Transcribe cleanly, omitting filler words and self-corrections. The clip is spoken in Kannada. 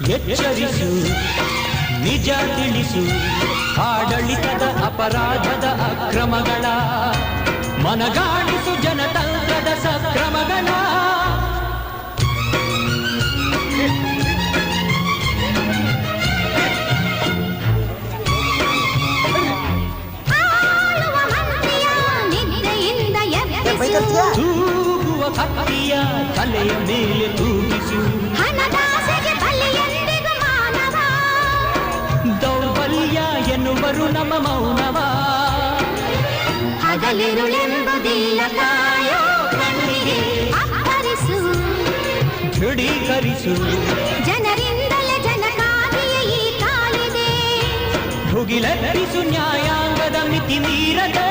ಎಚ್ಚರಿಸು ನಿಜ ತಿಳಿಸು ಆಡಳಿತದ ಅಪರಾಧದ ಅಕ್ರಮಗಳ ಮನಗಾಣಿಸು ಜನತಂತ್ರದ ಸಕ್ರಮಗಳ ತೂಗುವ ಕತ್ತಿಯ ತಲೆಯ ಮೇಲೆ ತೂಗಿಸು ದೌರ್ಬಲ್ಯ ಎನ್ನುವರು ನಮ್ಮ ಮೌನವ ಹಗಲಿರುಳೆಂಬುದಿಲ್ಲ ಕಾಯೋ ಕಣ್ಣಿಗೆ ಅಪ್ಪರಿಸು ದೃಢೀಕರಿಸು ಜನರಿಂದಲೇ ಜನಕ್ಕಾಗಿಯೇ ಈ ಕಾಲಿದೆ ಭುಗಿಲೆರಿಸು ನ್ಯಾಯಾಂಗದ ಮಿತಿ ಮೀರದೆ